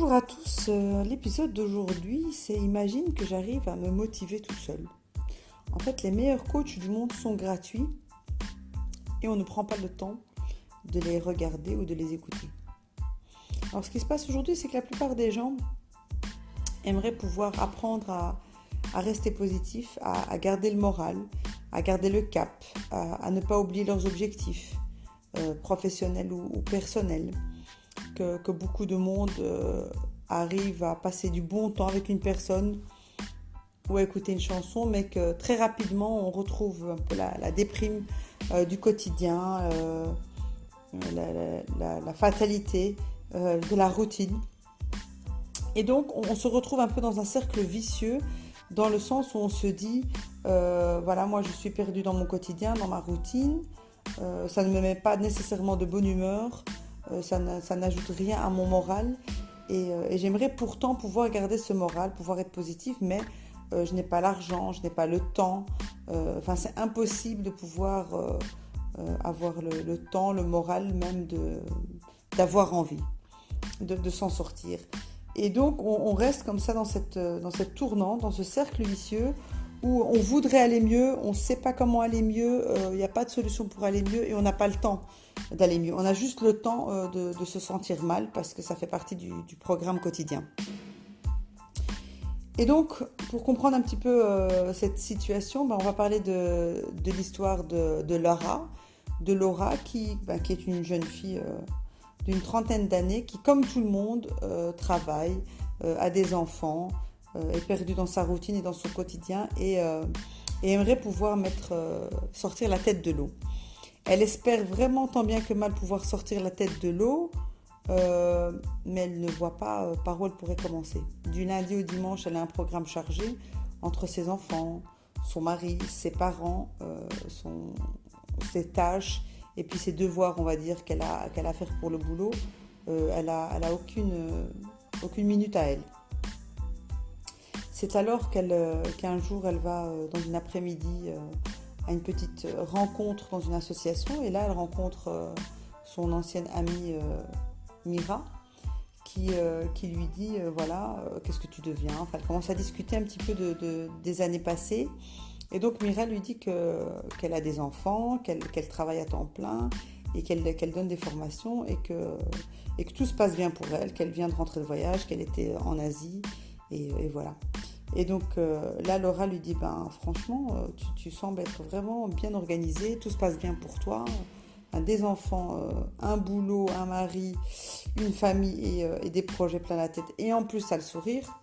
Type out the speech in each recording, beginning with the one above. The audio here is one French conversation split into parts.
Bonjour à tous, l'épisode d'aujourd'hui, c'est imagine que j'arrive à me motiver tout seul. En fait, les meilleurs coachs du monde sont gratuits et on ne prend pas le temps de les regarder ou de les écouter. Alors ce qui se passe aujourd'hui, c'est que la plupart des gens aimeraient pouvoir apprendre à rester positif, à garder le moral, à garder le cap, à ne pas oublier leurs objectifs professionnels ou personnels. Que beaucoup de monde arrive à passer du bon temps avec une personne ou à écouter une chanson, mais que très rapidement on retrouve un peu la déprime du quotidien, la fatalité de la routine. Et donc on se retrouve un peu dans un cercle vicieux, dans le sens où on se dit, voilà, moi je suis perdu dans mon quotidien, dans ma routine, ça ne me met pas nécessairement de bonne humeur, ça n'ajoute rien à mon moral et j'aimerais pourtant pouvoir garder ce moral, pouvoir être positif, mais je n'ai pas l'argent, je n'ai pas le temps, c'est impossible de pouvoir avoir le temps, le moral même d'avoir envie de s'en sortir. Et donc on reste comme ça dans cette tournante, dans ce cercle vicieux où on voudrait aller mieux, on ne sait pas comment aller mieux, il n'y a pas de solution pour aller mieux et on n'a pas le temps d'aller mieux. On a juste le temps de se sentir mal parce que ça fait partie du programme quotidien. Et donc, pour comprendre un petit peu cette situation, on va parler de l'histoire de Laura, qui est une jeune fille d'une trentaine d'années qui, comme tout le monde, travaille, a des enfants, est perdue dans sa routine et dans son quotidien et aimerait pouvoir sortir la tête de l'eau. Elle espère vraiment tant bien que mal pouvoir sortir la tête de l'eau, mais elle ne voit pas par où elle pourrait commencer. Du lundi au dimanche, elle a un programme chargé entre ses enfants, son mari, ses parents, ses tâches et puis ses devoirs, on va dire, qu'elle a à faire pour le boulot. Elle a aucune minute à elle. C'est alors qu'un jour, elle va dans une après-midi à une petite rencontre dans une association. Et là, elle rencontre son ancienne amie Mira qui lui dit, qu'est-ce que tu deviens ? Enfin, elle commence à discuter un petit peu des années passées. Et donc, Mira lui dit qu'elle a des enfants, qu'elle travaille à temps plein et qu'elle donne des formations et que tout se passe bien pour elle, qu'elle vient de rentrer de voyage, qu'elle était en Asie et voilà. Et donc là, Laura lui dit, franchement, tu sembles être vraiment bien organisée, tout se passe bien pour toi, des enfants, un boulot, un mari, une famille et des projets plein la tête. Et en plus, t'as le sourire,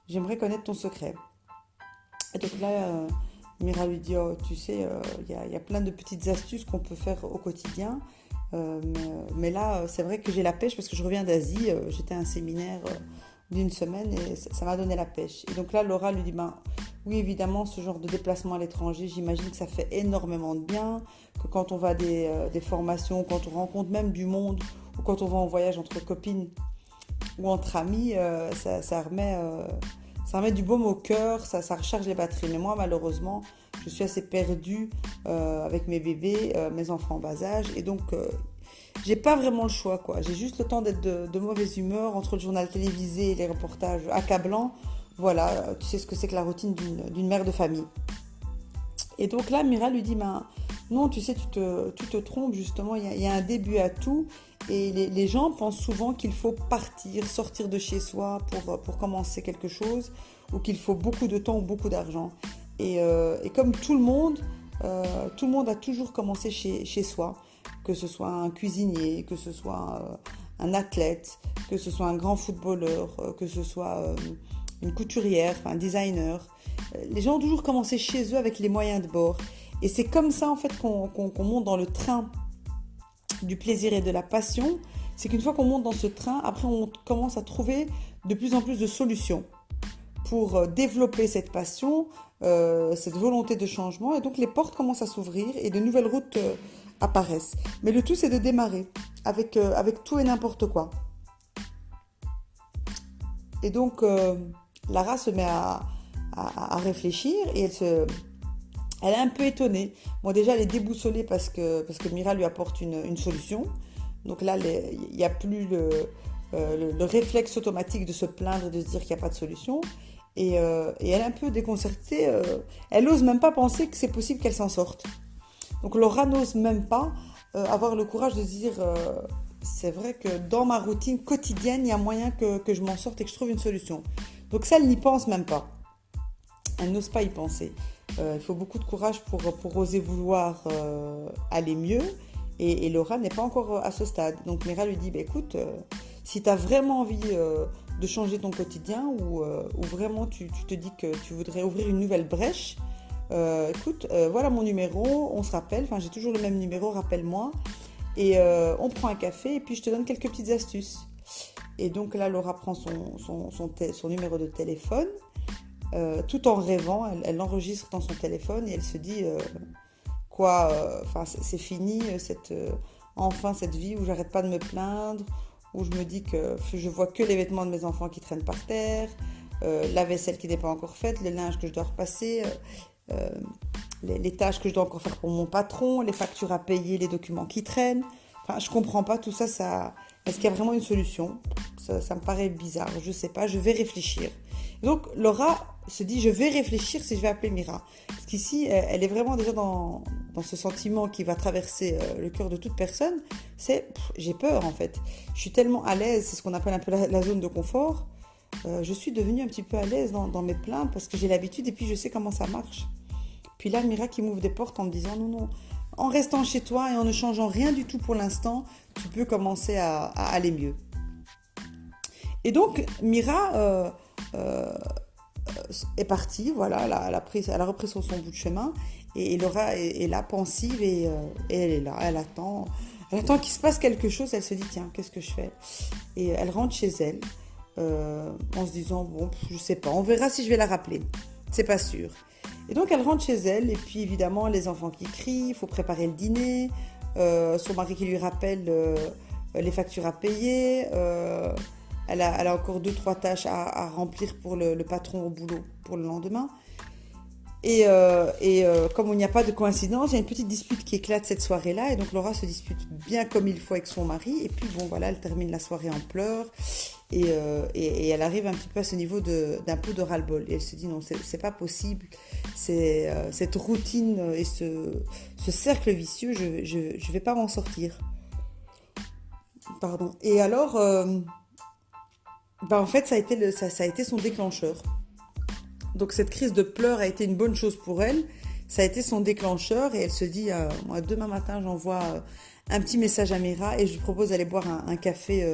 j'aimerais connaître ton secret. Et donc là, Mira lui dit, tu sais, il y a plein de petites astuces qu'on peut faire au quotidien, mais là, c'est vrai que j'ai la pêche parce que je reviens d'Asie, j'étais à un séminaire d'une semaine et ça m'a donné la pêche. Et donc là, Laura lui dit, oui, évidemment, ce genre de déplacement à l'étranger, j'imagine que ça fait énormément de bien, que quand on va à des formations, quand on rencontre même du monde, ou quand on va en voyage entre copines ou entre amis, ça remet du baume au cœur, ça recharge les batteries. Mais moi, malheureusement, je suis assez perdue avec mes bébés, mes enfants en bas âge, et donc j'ai pas vraiment le choix, quoi. J'ai juste le temps d'être de mauvaise humeur entre le journal télévisé et les reportages accablants. Voilà, tu sais ce que c'est que la routine d'une mère de famille. Et donc là, Mira lui dit, non, tu sais, tu te trompes, justement, il y a un début à tout. Et les gens pensent souvent qu'il faut partir, sortir de chez soi pour commencer quelque chose, ou qu'il faut beaucoup de temps ou beaucoup d'argent. Et comme tout le monde a toujours commencé chez soi, que ce soit un cuisinier, que ce soit un athlète, que ce soit un grand footballeur, que ce soit une couturière, un designer. Les gens ont toujours commencé chez eux avec les moyens de bord. Et c'est comme ça en fait qu'on monte dans le train du plaisir et de la passion. C'est qu'une fois qu'on monte dans ce train, après on commence à trouver de plus en plus de solutions pour développer cette passion, cette volonté de changement. Et donc les portes commencent à s'ouvrir et de nouvelles routes apparaissent. Mais le tout, c'est de démarrer avec tout et n'importe quoi. Et donc, Lara se met à réfléchir et elle est un peu étonnée. Bon, déjà, elle est déboussolée parce que Mira lui apporte une solution. Donc là, il n'y a plus le réflexe automatique de se plaindre et de se dire qu'il n'y a pas de solution. Et elle est un peu déconcertée. Elle n'ose même pas penser que c'est possible qu'elle s'en sorte. Donc Laura n'ose même pas avoir le courage de se dire c'est vrai que dans ma routine quotidienne, il y a moyen que je m'en sorte et que je trouve une solution. Donc ça, elle n'y pense même pas. Elle n'ose pas y penser. Il faut beaucoup de courage pour oser vouloir aller mieux. Et Laura n'est pas encore à ce stade. Donc Mira lui dit, bah, écoute, si tu as vraiment envie de changer ton quotidien ou vraiment tu te dis que tu voudrais ouvrir une nouvelle brèche, écoute, voilà mon numéro, on se rappelle, enfin j'ai toujours le même numéro, rappelle-moi. Et on prend un café et puis je te donne quelques petites astuces. Et donc là, Laura prend son numéro de téléphone, tout en rêvant, elle l'enregistre dans son téléphone et elle se dit c'est fini, enfin cette vie où j'arrête pas de me plaindre, où je me dis que je vois que les vêtements de mes enfants qui traînent par terre, la vaisselle qui n'est pas encore faite, le linge que je dois repasser, les tâches que je dois encore faire pour mon patron, les factures à payer, les documents qui traînent. Enfin, je comprends pas tout ça. Est-ce qu'il y a vraiment une solution ? Ça me paraît bizarre. Je sais pas. Je vais réfléchir. Donc Laura se dit je vais réfléchir si je vais appeler Mira. Parce qu'ici, elle est vraiment déjà dans ce sentiment qui va traverser le cœur de toute personne. C'est j'ai peur en fait. Je suis tellement à l'aise. C'est ce qu'on appelle un peu la zone de confort. Je suis devenue un petit peu à l'aise dans mes plaintes parce que j'ai l'habitude et puis je sais comment ça marche. Puis là, Mira qui m'ouvre des portes en me disant non, en restant chez toi et en ne changeant rien du tout pour l'instant, tu peux commencer à aller mieux. Et donc, Mira est partie, voilà, elle a repris son bout de chemin et Laura est là, pensive et elle est là, elle attend qu'il se passe quelque chose, elle se dit tiens, qu'est-ce que je fais ? Et elle rentre chez elle en se disant bon, je sais pas, on verra si je vais la rappeler, c'est pas sûr. Et donc elle rentre chez elle et puis évidemment les enfants qui crient, il faut préparer le dîner, son mari qui lui rappelle les factures à payer, elle a encore 2-3 tâches à remplir pour le patron au boulot pour le lendemain. Et comme il n'y a pas de coïncidence, il y a une petite dispute qui éclate cette soirée-là et donc Laura se dispute bien comme il faut avec son mari et puis bon voilà, elle termine la soirée en pleurs et elle arrive un petit peu à ce niveau d'un peu de ras-le-bol et elle se dit non, c'est pas possible, cette routine et ce cercle vicieux, je vais pas m'en sortir. Pardon. Et alors en fait ça a été son déclencheur. Donc cette crise de pleurs a été une bonne chose pour elle. Ça a été son déclencheur et elle se dit moi demain matin j'envoie un petit message à Mira et je lui propose d'aller boire un café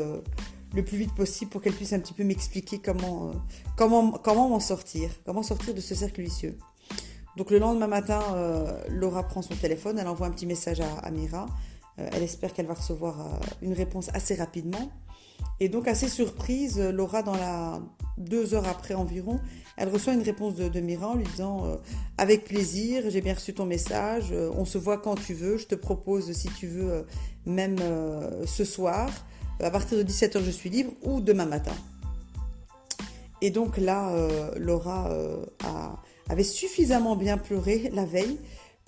le plus vite possible pour qu'elle puisse un petit peu m'expliquer comment m'en sortir, comment sortir de ce cercle vicieux. Donc le lendemain matin, Laura prend son téléphone, elle envoie un petit message à Mira. Elle espère qu'elle va recevoir une réponse assez rapidement. Et donc assez surprise, Laura, 2 heures après environ, elle reçoit une réponse de Mira en lui disant avec plaisir, j'ai bien reçu ton message, on se voit quand tu veux, je te propose si tu veux même ce soir, à partir de 17h je suis libre ou demain matin. Et donc là, Laura avait suffisamment bien pleuré la veille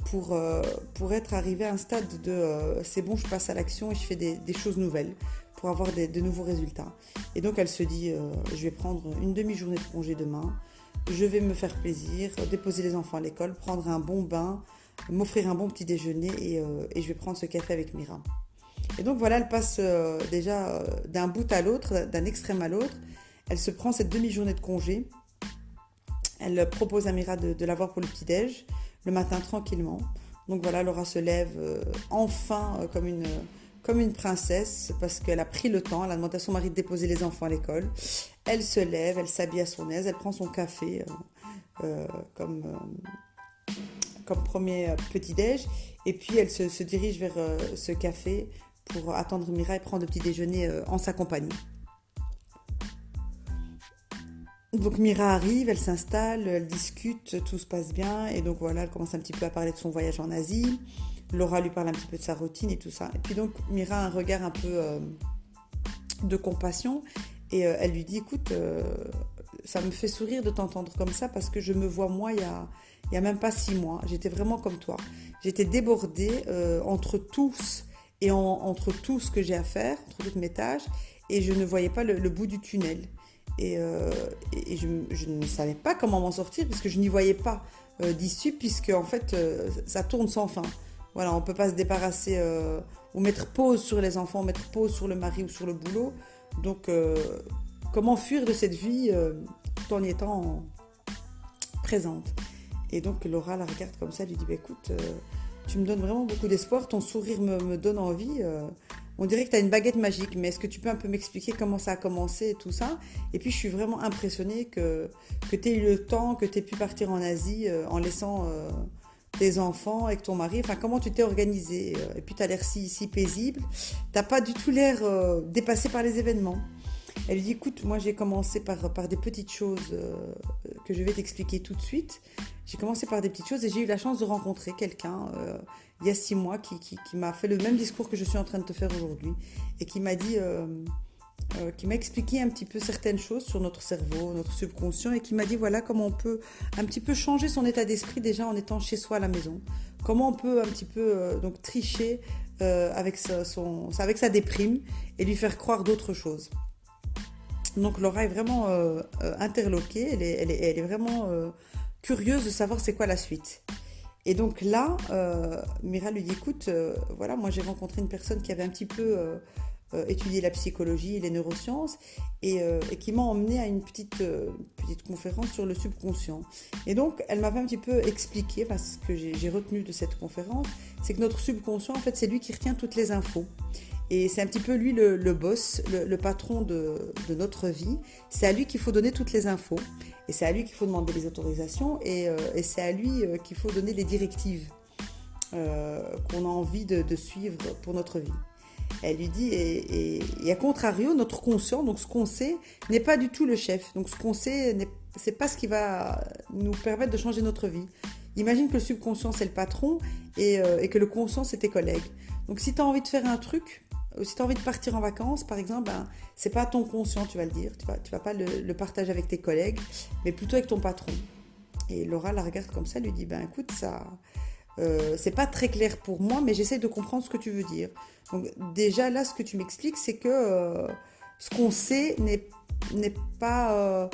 pour être arrivée à un stade de c'est bon, je passe à l'action et je fais des choses nouvelles pour avoir de nouveaux résultats. Et donc elle se dit je vais prendre une demi-journée de congé demain, je vais me faire plaisir, déposer les enfants à l'école, prendre un bon bain, m'offrir un bon petit déjeuner et je vais prendre ce café avec Mira. Et donc voilà, elle passe déjà d'un bout à l'autre, d'un extrême à l'autre. Elle se prend cette demi-journée de congé. Elle propose à Mira de la voir pour le petit-déj, le matin tranquillement. Donc voilà, Laura se lève enfin comme une princesse parce qu'elle a pris le temps. Elle a demandé à son mari de déposer les enfants à l'école. Elle se lève, elle s'habille à son aise, elle prend son café comme premier petit-déj. Et puis elle se dirige vers ce café pour attendre Mira et prendre le petit déjeuner en sa compagnie. Donc Mira arrive, elle s'installe, elle discute, tout se passe bien. Et donc voilà, elle commence un petit peu à parler de son voyage en Asie. Laura lui parle un petit peu de sa routine et tout ça. Et puis donc Mira a un regard un peu de compassion. Et elle lui dit, écoute, ça me fait sourire de t'entendre comme ça parce que je me vois moi il y a même pas 6 mois. J'étais vraiment comme toi. J'étais débordée entre tous et entre tout ce que j'ai à faire, entre toutes mes tâches. et je ne voyais pas le bout du tunnel. Et, euh, et je ne savais pas comment m'en sortir parce que je n'y voyais pas d'issue puisque en fait ça tourne sans fin. Voilà, on ne peut pas se débarrasser ou mettre pause sur les enfants, mettre pause sur le mari ou sur le boulot. Donc comment fuir de cette vie tout en y étant présente. Et donc Laura la regarde comme ça, elle lui dit bah, écoute, tu me donnes vraiment beaucoup d'espoir, ton sourire me donne envie. On dirait que tu as une baguette magique, mais est-ce que tu peux un peu m'expliquer comment ça a commencé et tout ça? Et puis je suis vraiment impressionnée que tu aies eu le temps, que tu aies pu partir en Asie en laissant tes enfants avec ton mari. Enfin, comment tu t'es organisée? Et puis tu as l'air si paisible. Tu n'as pas du tout l'air dépassé par les événements. Elle lui dit écoute, moi j'ai commencé par des petites choses que je vais t'expliquer tout de suite. J'ai commencé par des petites choses et j'ai eu la chance de rencontrer quelqu'un il y a 6 mois qui m'a fait le même discours que je suis en train de te faire aujourd'hui et qui m'a dit, qui m'a expliqué un petit peu certaines choses sur notre cerveau, notre subconscient et qui m'a dit voilà comment on peut un petit peu changer son état d'esprit déjà en étant chez soi à la maison. Comment on peut un petit peu donc tricher avec sa déprime et lui faire croire d'autres choses. Donc Laura est vraiment interloquée, elle est vraiment curieuse de savoir c'est quoi la suite. Et donc là, Mira lui dit écoute, voilà, moi j'ai rencontré une personne qui avait un petit peu étudié la psychologie et les neurosciences et qui m'a emmenée à une petite conférence sur le subconscient. Et donc elle m'avait un petit peu expliqué, parce que ce que j'ai retenu de cette conférence, c'est que notre subconscient, en fait, c'est lui qui retient toutes les infos. Et c'est un petit peu lui le boss, le patron de notre vie. C'est à lui qu'il faut donner toutes les infos. Et c'est à lui qu'il faut demander les autorisations. Et c'est à lui qu'il faut donner les directives qu'on a envie de suivre pour notre vie. Elle lui dit, et à contrario, notre conscient, donc ce qu'on sait, n'est pas du tout le chef. Donc ce qu'on sait, c'est pas ce qui va nous permettre de changer notre vie. Imagine que le subconscient, c'est le patron et que le conscient, c'est tes collègues. Donc si tu as envie de faire un truc, si tu as envie de partir en vacances, par exemple, c'est pas à ton conscient, tu vas le dire. Tu vas pas le partager avec tes collègues, mais plutôt avec ton patron. Et Laura la regarde comme ça, lui dit, écoute, ça, c'est pas très clair pour moi, mais j'essaie de comprendre ce que tu veux dire. Donc déjà, là, ce que tu m'expliques, c'est que ce qu'on sait n'est pas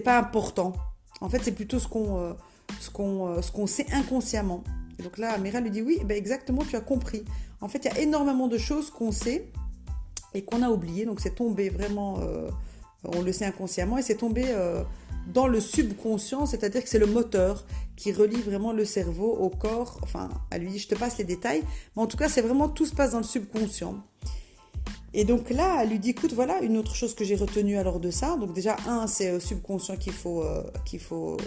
important. En fait, c'est plutôt ce qu'on sait inconsciemment. Et donc là, Mira lui dit oui, exactement, tu as compris. En fait, il y a énormément de choses qu'on sait et qu'on a oubliées. Donc c'est tombé vraiment, on le sait inconsciemment, et c'est tombé dans le subconscient, c'est-à-dire que c'est le moteur qui relie vraiment le cerveau au corps. Enfin, elle lui dit, je te passe les détails, mais en tout cas, c'est vraiment, tout se passe dans le subconscient. Et donc là, elle lui dit, écoute, voilà, une autre chose que j'ai retenue alors de ça. Donc déjà, c'est le subconscient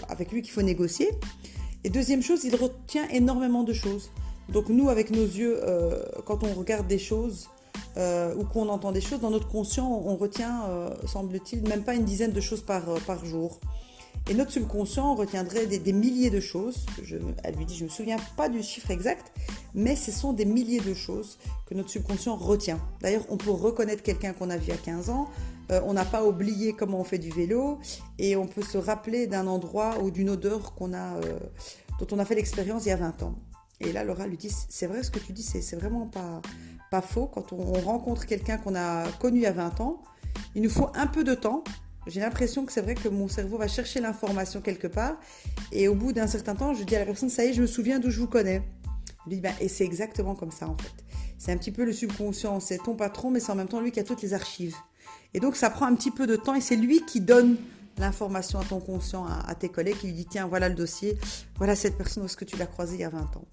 avec lui qu'il faut négocier. Et deuxième chose, il retient énormément de choses. Donc nous, avec nos yeux, quand on regarde des choses ou qu'on entend des choses, dans notre conscient, on retient, semble-t-il, même pas une dizaine de choses par jour. Et notre subconscient retiendrait des milliers de choses. Elle lui dit, je ne me souviens pas du chiffre exact, mais ce sont des milliers de choses que notre subconscient retient. D'ailleurs, on peut reconnaître quelqu'un qu'on a vu à 15 ans, on n'a pas oublié comment on fait du vélo, et on peut se rappeler d'un endroit ou d'une odeur dont on a fait l'expérience il y a 20 ans. Et là, Laura lui dit, c'est vrai ce que tu dis, c'est vraiment pas faux. Quand on rencontre quelqu'un qu'on a connu il y a 20 ans, il nous faut un peu de temps. J'ai l'impression que c'est vrai que mon cerveau va chercher l'information quelque part, et au bout d'un certain temps, je dis à la personne, ça y est, je me souviens d'où je vous connais. Je lui dis, et c'est exactement comme ça en fait. C'est un petit peu le subconscient, c'est ton patron, mais c'est en même temps lui qui a toutes les archives. Et donc ça prend un petit peu de temps, et c'est lui qui donne l'information à ton conscient, à tes collègues, qui lui dit, tiens, voilà le dossier, voilà cette personne, où est-ce que tu l'as croisée il y a 20 ans.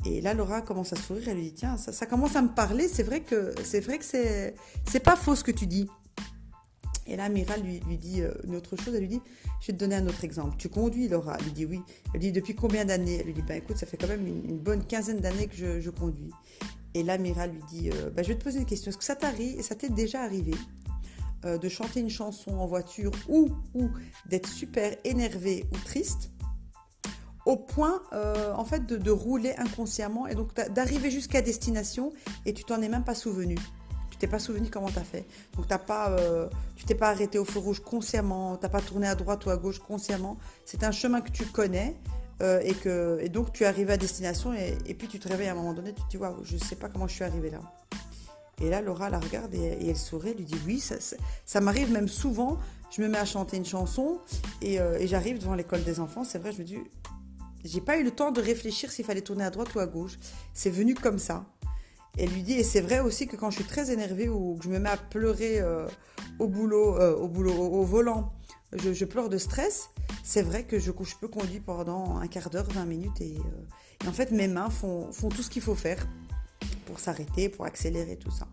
Et là, Laura commence à sourire, elle lui dit, tiens, ça commence à me parler, c'est vrai que c'est pas faux ce que tu dis. Et là, Mira lui dit une autre chose, elle lui dit, je vais te donner un autre exemple. Tu conduis, Laura? Elle lui dit oui. Elle lui dit, depuis combien d'années? Elle lui dit, écoute, ça fait quand même une bonne quinzaine d'années que je conduis. Et là, Mira lui dit, je vais te poser une question. Est-ce que ça t'est déjà arrivé de chanter une chanson en voiture ou d'être super énervé ou triste au point, en fait, de rouler inconsciemment et donc d'arriver jusqu'à destination et tu t'en es même pas souvenu? Tu t'es pas souvenu comment t'as fait. Donc tu t'es pas arrêté au feu rouge consciemment, t'as pas tourné à droite ou à gauche consciemment. C'est un chemin que tu connais et donc tu arrives à destination et puis tu te réveilles à un moment donné, tu te dis waouh, je sais pas comment je suis arrivée là. Et là, Laura la regarde et elle sourit, elle lui dit oui, ça m'arrive même souvent. Je me mets à chanter une chanson et j'arrive devant l'école des enfants. C'est vrai, je me dis, j'ai pas eu le temps de réfléchir s'il fallait tourner à droite ou à gauche. C'est venu comme ça. Elle lui dit, et c'est vrai aussi que quand je suis très énervée ou que je me mets à pleurer au volant, je pleure de stress. C'est vrai que je peux conduire pendant un quart d'heure, 20 minutes et en fait mes mains font tout ce qu'il faut faire pour s'arrêter, pour accélérer tout ça.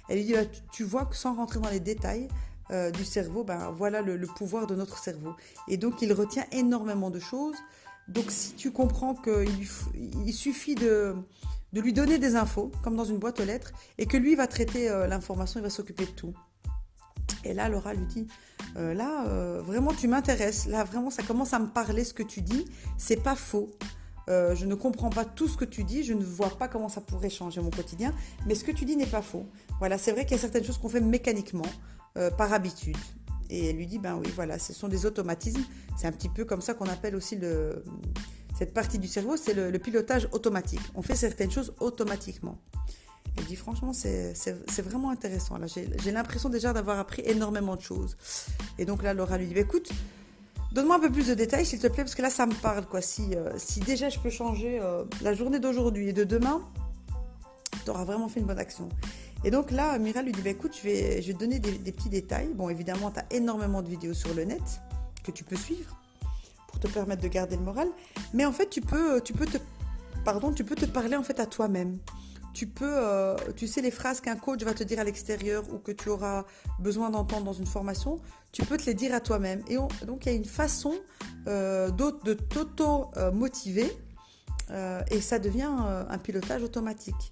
Elle lui dit, tu vois que sans rentrer dans les détails du cerveau, voilà le pouvoir de notre cerveau. Et donc il retient énormément de choses. Donc si tu comprends qu'il suffit de lui donner des infos, comme dans une boîte aux lettres, et que lui va traiter l'information, il va s'occuper de tout. Et là, Laura lui dit, vraiment tu m'intéresses, là vraiment ça commence à me parler ce que tu dis, c'est pas faux. Je ne comprends pas tout ce que tu dis, je ne vois pas comment ça pourrait changer mon quotidien, mais ce que tu dis n'est pas faux. Voilà, c'est vrai qu'il y a certaines choses qu'on fait mécaniquement, par habitude. Et elle lui dit, oui, voilà, ce sont des automatismes. C'est un petit peu comme ça qu'on appelle aussi cette partie du cerveau, c'est le pilotage automatique. On fait certaines choses automatiquement. Elle dit, franchement, c'est vraiment intéressant. Là, j'ai l'impression déjà d'avoir appris énormément de choses. Et donc là, Laura lui dit, écoute, donne-moi un peu plus de détails, s'il te plaît, parce que là, ça me parle, quoi. Si déjà je peux changer la journée d'aujourd'hui et de demain, tu auras vraiment fait une bonne action. Et donc là, Mira lui dit, écoute, je vais te donner des petits détails. Bon, évidemment, tu as énormément de vidéos sur le net que tu peux suivre pour te permettre de garder le moral. Mais en fait, tu peux te parler en fait à toi-même. Tu sais les phrases qu'un coach va te dire à l'extérieur ou que tu auras besoin d'entendre dans une formation, tu peux te les dire à toi-même. Et donc, il y a une façon de t'auto-motiver et ça devient un pilotage automatique.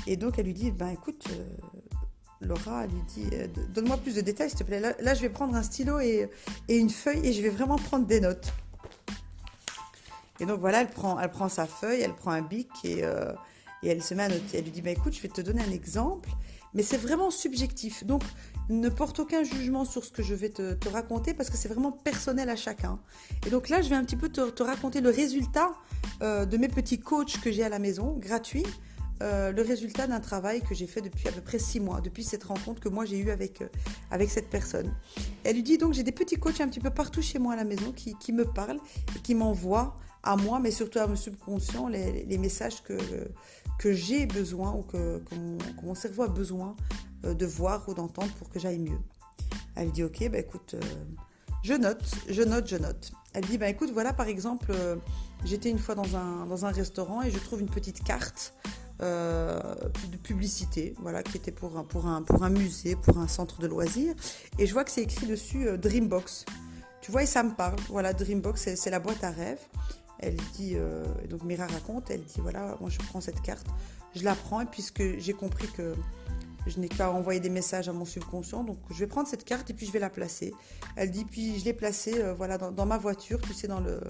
Et donc, elle lui dit, écoute, Laura, elle lui dit, donne-moi plus de détails, s'il te plaît. Là, je vais prendre un stylo et une feuille et je vais vraiment prendre des notes. Et donc, voilà, elle prend sa feuille, elle prend un bic et elle se met à noter. Elle lui dit, écoute, je vais te donner un exemple, mais c'est vraiment subjectif. Donc, ne porte aucun jugement sur ce que je vais te raconter parce que c'est vraiment personnel à chacun. Et donc là, je vais un petit peu te raconter le résultat de mes petits coachs que j'ai à la maison, gratuits. Le résultat d'un travail que j'ai fait depuis à peu près 6 mois, depuis cette rencontre que moi j'ai eue avec cette personne. Elle lui dit donc, j'ai des petits coachs un petit peu partout chez moi à la maison qui me parlent et qui m'envoient à moi, mais surtout à mon subconscient, les messages que j'ai besoin ou que mon cerveau a besoin de voir ou d'entendre pour que j'aille mieux. Elle dit, ok, écoute, je note. Elle dit, écoute, voilà, par exemple, j'étais une fois dans un restaurant et je trouve une petite carte de publicité, voilà, qui était pour un musée, pour un centre de loisirs, et je vois que c'est écrit dessus Dreambox. Tu vois, et ça me parle. Voilà, Dreambox, c'est la boîte à rêves. Elle dit, et donc Mira raconte, elle dit, voilà, moi je prends cette carte, je la prends, et puisque j'ai compris que je n'ai qu'à envoyer des messages à mon subconscient, donc je vais prendre cette carte et puis je vais la placer. Elle dit, puis je l'ai placée voilà, dans ma voiture, tu sais, dans le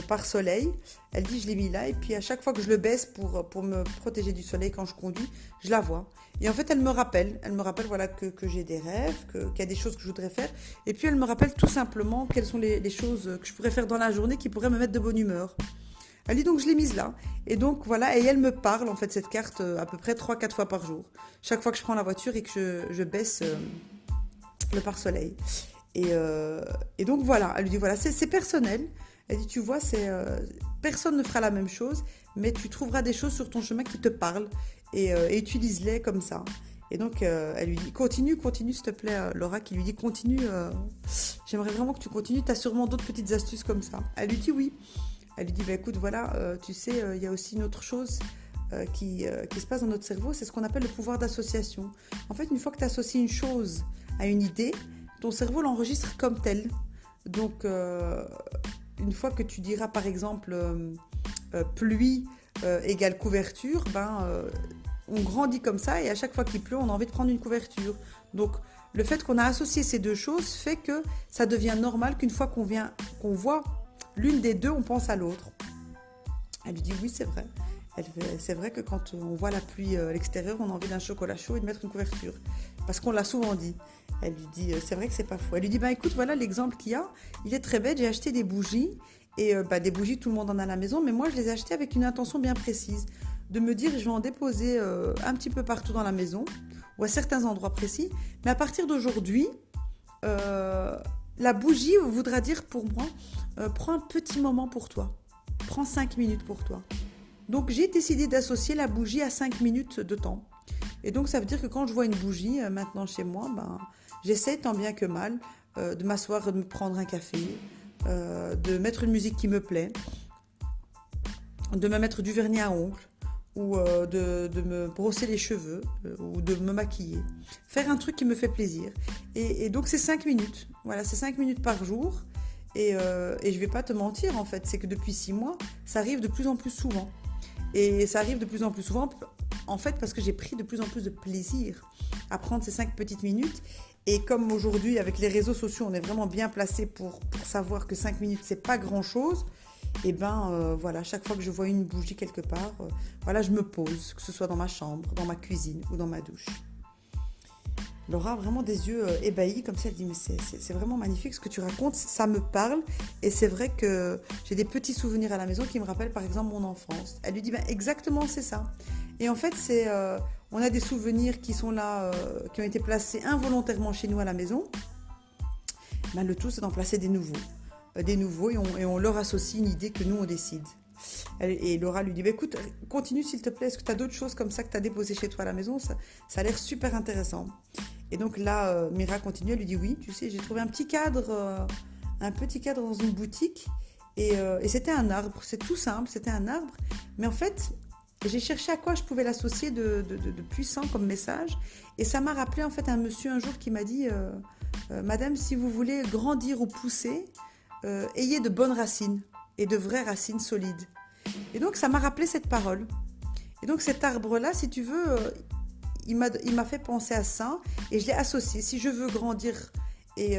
pare-soleil. Elle dit, je l'ai mis là, et puis à chaque fois que je le baisse pour me protéger du soleil quand je conduis, je la vois. Et en fait, elle me rappelle voilà, que j'ai des rêves, qu'il y a des choses que je voudrais faire, et puis elle me rappelle tout simplement quelles sont les choses que je pourrais faire dans la journée qui pourraient me mettre de bonne humeur. Elle dit donc je l'ai mise là, et donc voilà, et elle me parle en fait cette carte à peu près 3-4 fois par jour, chaque fois que je prends la voiture et que je baisse le pare-soleil. Et donc voilà, elle lui dit voilà, c'est personnel. Elle dit, tu vois, personne ne fera la même chose, mais tu trouveras des choses sur ton chemin qui te parlent et utilise-les comme ça. Et donc, elle lui dit, continue, s'il te plaît, Laura, qui lui dit, continue, j'aimerais vraiment que tu continues, tu as sûrement d'autres petites astuces comme ça. Elle lui dit oui. Elle lui dit, écoute, voilà, tu sais, il y a aussi une autre chose qui se passe dans notre cerveau, c'est ce qu'on appelle le pouvoir d'association. En fait, une fois que tu associes une chose à une idée, ton cerveau l'enregistre comme telle. Donc, une fois que tu diras par exemple pluie égale couverture, on grandit comme ça et à chaque fois qu'il pleut, on a envie de prendre une couverture. Donc le fait qu'on a associé ces deux choses fait que ça devient normal qu'une fois qu'on voit l'une des deux, on pense à l'autre. Elle lui dit oui, c'est vrai. C'est vrai que quand on voit la pluie à l'extérieur, on a envie d'un chocolat chaud et de mettre une couverture. Parce qu'on l'a souvent dit. Elle lui dit, c'est vrai que c'est pas faux. Elle lui dit, écoute, voilà l'exemple qu'il y a. Il est très bête, j'ai acheté des bougies. Et des bougies, tout le monde en a à la maison. Mais moi, je les ai achetées avec une intention bien précise. De me dire, je vais en déposer un petit peu partout dans la maison. ou à certains endroits précis. Mais à partir d'aujourd'hui, la bougie voudra dire pour moi, prends un petit moment pour toi. Prends 5 minutes pour toi. Donc j'ai décidé d'associer la bougie à 5 minutes de temps. Et donc ça veut dire que quand je vois une bougie maintenant chez moi, j'essaie tant bien que mal de m'asseoir, de me prendre un café, de mettre une musique qui me plaît, de me mettre du vernis à ongles ou de me brosser les cheveux ou de me maquiller. Faire un truc qui me fait plaisir. Et donc c'est 5 minutes. Voilà, c'est 5 minutes par jour. Et je vais pas te mentir en fait, c'est que depuis 6 mois, ça arrive de plus en plus souvent. Et ça arrive de plus en plus souvent en fait parce que j'ai pris de plus en plus de plaisir à prendre ces 5 petites minutes. Et comme aujourd'hui avec les réseaux sociaux, on est vraiment bien placé pour savoir que 5 minutes c'est pas grand chose. Et voilà, chaque fois que je vois une bougie quelque part, voilà, je me pose, que ce soit dans ma chambre, dans ma cuisine ou dans ma douche. Laura a vraiment des yeux ébahis, comme ça elle dit mais c'est vraiment magnifique ce que tu racontes, ça me parle et c'est vrai que j'ai des petits souvenirs à la maison qui me rappellent par exemple mon enfance. Elle lui dit exactement c'est ça. Et en fait on a des souvenirs qui sont là, qui ont été placés involontairement chez nous à la maison. Le tout c'est d'en placer des nouveaux et on leur associe une idée que nous on décide. Et Laura lui dit écoute, continue s'il te plaît, est-ce que tu as d'autres choses comme ça que tu as déposées chez toi à la maison, ça a l'air super intéressant. Et donc là Mira continue, elle lui dit oui, tu sais, j'ai trouvé un petit cadre dans une boutique et c'était un arbre, c'est tout simple, c'était un arbre, mais en fait j'ai cherché à quoi je pouvais l'associer de puissant comme message et ça m'a rappelé en fait un monsieur un jour qui m'a dit madame, si vous voulez grandir ou pousser, ayez de bonnes racines et de vraies racines solides. Et donc ça m'a rappelé cette parole. Et donc cet arbre-là, si tu veux, il m'a fait penser à ça et je l'ai associé. Si je veux grandir et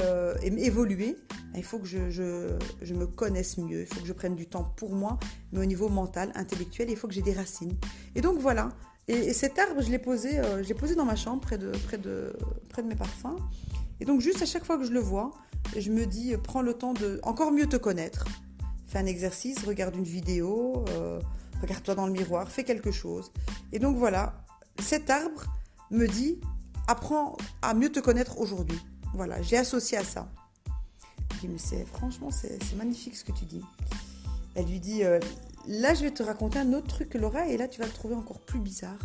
évoluer, il faut que je me connaisse mieux, il faut que je prenne du temps pour moi, mais au niveau mental, intellectuel, il faut que j'ai des racines. Et donc voilà. Et cet arbre, je l'ai posé dans ma chambre, près de mes parfums. Et donc juste à chaque fois que je le vois, je me dis, prends le temps de encore mieux te connaître. Fais un exercice, regarde une vidéo, regarde-toi dans le miroir, fais quelque chose. Et donc voilà, cet arbre me dit, apprends à mieux te connaître aujourd'hui. Voilà, j'ai associé à ça. Je dis, mais franchement, c'est magnifique ce que tu dis. Elle lui dit, là je vais te raconter un autre truc que Laura, et là tu vas le trouver encore plus bizarre.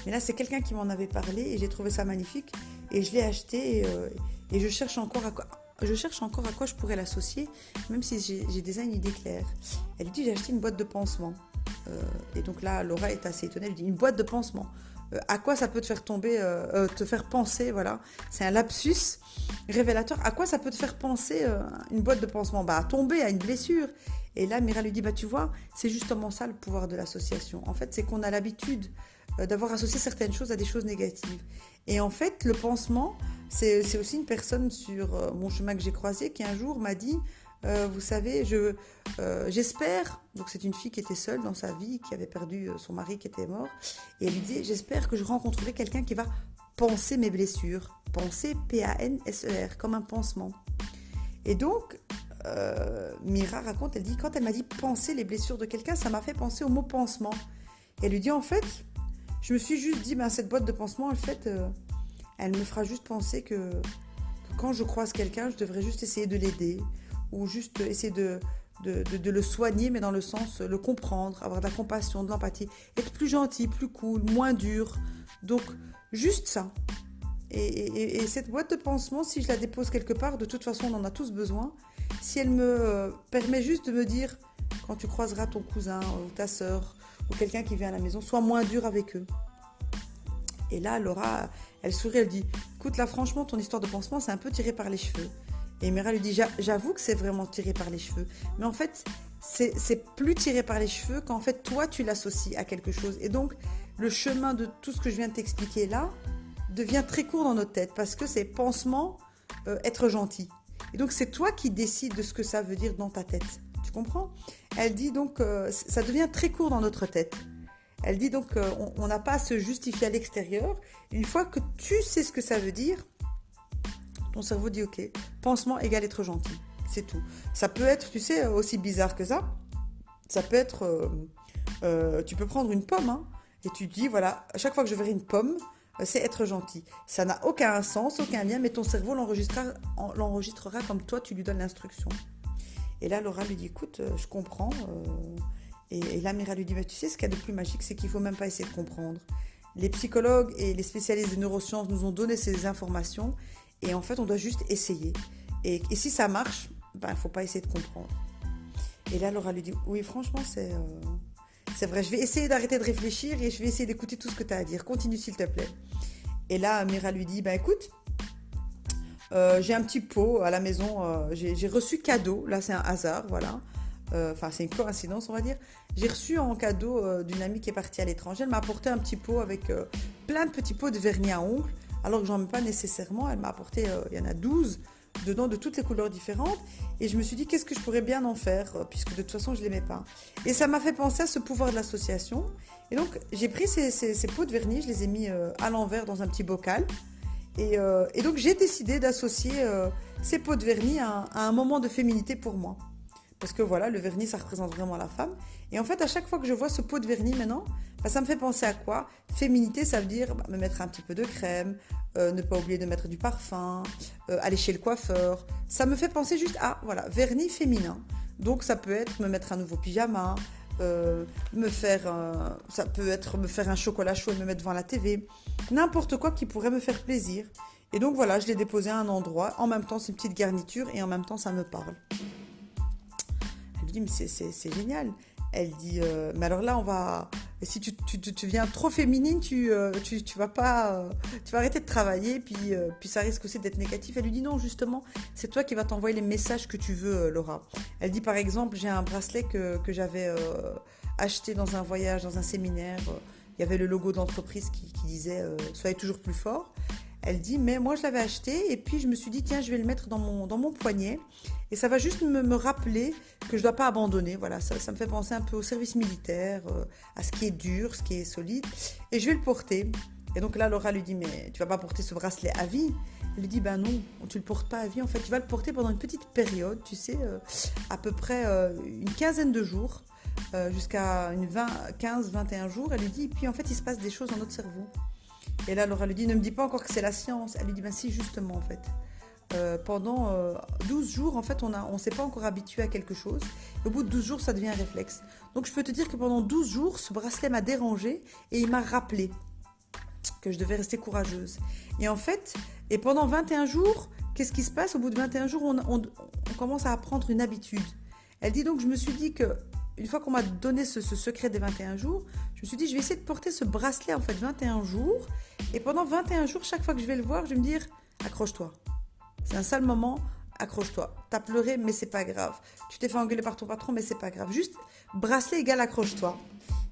Mais là c'est quelqu'un qui m'en avait parlé et j'ai trouvé ça magnifique. Et je l'ai acheté et je cherche encore à quoi je pourrais l'associer, même si j'ai déjà une idée claire. Elle lui dit, j'ai acheté une boîte de pansements. Et donc là, Laura est assez étonnée. Elle lui dit, une boîte de pansements. À quoi ça peut te faire te faire penser, voilà. C'est un lapsus révélateur. À quoi ça peut te faire penser une boîte de pansements ? À tomber, à une blessure. Et là, Mira lui dit, tu vois, c'est justement ça le pouvoir de l'association. En fait, c'est qu'on a l'habitude d'avoir associé certaines choses à des choses négatives. Et en fait, le pansement, c'est aussi une personne sur mon chemin que j'ai croisé qui un jour m'a dit, vous savez, j'espère, donc c'est une fille qui était seule dans sa vie, qui avait perdu son mari qui était mort, et elle lui dit, j'espère que je rencontrerai quelqu'un qui va panser mes blessures. Panser, P-A-N-S-E-R, comme un pansement. Et donc, Mira raconte, elle dit, quand elle m'a dit panser les blessures de quelqu'un, ça m'a fait penser au mot pansement. Et elle lui dit, en fait, je me suis juste dit, cette boîte de pansement, en fait, elle me fera juste penser que quand je croise quelqu'un, je devrais juste essayer de l'aider ou juste essayer de le soigner, mais dans le sens, le comprendre, avoir de la compassion, de l'empathie, être plus gentil, plus cool, moins dur. Donc, juste ça. Et cette boîte de pansement, si je la dépose quelque part, de toute façon, on en a tous besoin. Si elle me permet juste de me dire, quand tu croiseras ton cousin ou ta sœur ou quelqu'un qui vient à la maison, sois moins dur avec eux. Et là, Laura, elle sourit, elle dit, écoute, là, franchement, ton histoire de pansement, c'est un peu tiré par les cheveux. Et Mira lui dit, j'avoue que c'est vraiment tiré par les cheveux. Mais en fait, c'est plus tiré par les cheveux qu'en fait, toi, tu l'associes à quelque chose. Et donc, le chemin de tout ce que je viens de t'expliquer là devient très court dans notre tête parce que c'est pansement, être gentil. Et donc, c'est toi qui décides de ce que ça veut dire dans ta tête. Tu comprends ? Elle dit donc, ça devient très court dans notre tête. Elle dit donc, on n'a pas à se justifier à l'extérieur. Une fois que tu sais ce que ça veut dire, ton cerveau dit ok, pansement égale être gentil. C'est tout. Ça peut être, tu sais, aussi bizarre que ça. Ça peut être, tu peux prendre une pomme, et tu te dis, voilà, à chaque fois que je verrai une pomme, c'est être gentil. Ça n'a aucun sens, aucun lien, mais ton cerveau l'enregistrera comme toi, tu lui donnes l'instruction. Et là, Laura lui dit, écoute, je comprends. Et là, Mira lui dit, mais tu sais, ce qu'il y a de plus magique, c'est qu'il ne faut même pas essayer de comprendre. Les psychologues et les spécialistes des neurosciences nous ont donné ces informations, et en fait, on doit juste essayer. Et si ça marche, il ne faut pas essayer de comprendre. Et là, Laura lui dit, oui, franchement, c'est vrai, je vais essayer d'arrêter de réfléchir et je vais essayer d'écouter tout ce que tu as à dire. Continue, s'il te plaît. Et là, Mira lui dit, écoute, j'ai un petit pot à la maison, j'ai reçu cadeau, là c'est un hasard, voilà. Enfin, c'est une coïncidence, on va dire. J'ai reçu en cadeau d'une amie qui est partie à l'étranger. Elle m'a apporté un petit pot avec plein de petits pots de vernis à ongles, alors que j'en mets pas nécessairement. Elle m'a apporté, il y en a 12 dedans de toutes les couleurs différentes. Et je me suis dit, qu'est-ce que je pourrais bien en faire, puisque de toute façon, je ne l'aimais pas. Et ça m'a fait penser à ce pouvoir de l'association. Et donc, j'ai pris ces pots de vernis, je les ai mis à l'envers dans un petit bocal. Et donc, j'ai décidé d'associer ces pots de vernis à un moment de féminité pour moi. Parce que voilà, le vernis, ça représente vraiment la femme. Et en fait, à chaque fois que je vois ce pot de vernis maintenant, ça me fait penser à quoi? Féminité, ça veut dire me mettre un petit peu de crème, ne pas oublier de mettre du parfum, aller chez le coiffeur. Ça me fait penser juste à, voilà, vernis féminin. Donc, ça peut être me mettre un nouveau pyjama, ça peut être me faire un chocolat chaud et me mettre devant la TV. N'importe quoi qui pourrait me faire plaisir. Et donc, voilà, je l'ai déposé à un endroit. En même temps, c'est une petite garniture et en même temps, ça me parle. Elle dit, mais c'est génial. Elle dit, mais alors là, si tu deviens trop féminine, tu vas pas, tu vas arrêter de travailler, puis ça risque aussi d'être négatif. Elle lui dit, non, justement, c'est toi qui vas t'envoyer les messages que tu veux, Laura. Elle dit, par exemple, j'ai un bracelet que j'avais acheté dans un voyage, dans un séminaire. Il y avait le logo de l'entreprise qui disait, soyez toujours plus fort. Elle dit, mais moi je l'avais acheté et puis je me suis dit, tiens, je vais le mettre dans mon poignet et ça va juste me rappeler que je ne dois pas abandonner. Voilà, ça me fait penser un peu au service militaire, à ce qui est dur, ce qui est solide, et je vais le porter. Et donc là, Laura lui dit, mais tu vas pas porter ce bracelet à vie? Elle lui dit, ben non, tu le portes pas à vie. En fait, tu vas le porter pendant une petite période, tu sais, à peu près une quinzaine de jours, jusqu'à 15-21 jours. Elle lui dit, et puis en fait, il se passe des choses dans notre cerveau. Et là, Laura lui dit, ne me dis pas encore que c'est la science. Elle lui dit, ben si, justement, en fait. Pendant 12 jours, en fait, on ne s'est pas encore habitué à quelque chose. Et au bout de 12 jours, ça devient un réflexe. Donc, je peux te dire que pendant 12 jours, ce bracelet m'a dérangée et il m'a rappelé que je devais rester courageuse. Et en fait, pendant 21 jours, qu'est-ce qui se passe? Au bout de 21 jours, on commence à apprendre une habitude. Elle dit donc, je me suis dit que une fois qu'on m'a donné ce secret des 21 jours, je me suis dit, je vais essayer de porter ce bracelet en fait 21 jours. Et pendant 21 jours, chaque fois que je vais le voir, je vais me dire, accroche-toi. C'est un sale moment, accroche-toi. T'as pleuré, mais c'est pas grave. Tu t'es fait engueuler par ton patron, mais c'est pas grave. Juste, bracelet égale accroche-toi.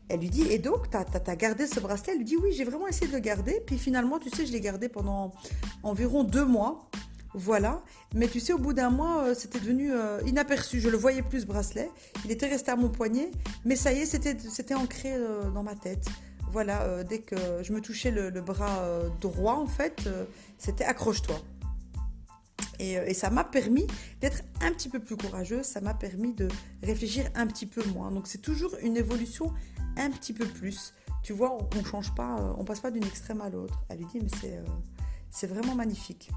Elle lui dit, et donc, t'as gardé ce bracelet? Elle lui dit, oui, j'ai vraiment essayé de le garder. Puis finalement, tu sais, je l'ai gardé pendant environ 2 mois. Voilà, mais tu sais, au bout d'un mois, c'était devenu inaperçu. Je le voyais plus, ce bracelet. Il était resté à mon poignet, mais ça y est, c'était ancré dans ma tête. Voilà, dès que je me touchais le bras droit, en fait, c'était accroche-toi. Et ça m'a permis d'être un petit peu plus courageuse, ça m'a permis de réfléchir un petit peu moins. Donc c'est toujours une évolution un petit peu plus. Tu vois, on change pas, on passe pas d'une extrême à l'autre. Elle lui dit, mais c'est vraiment magnifique.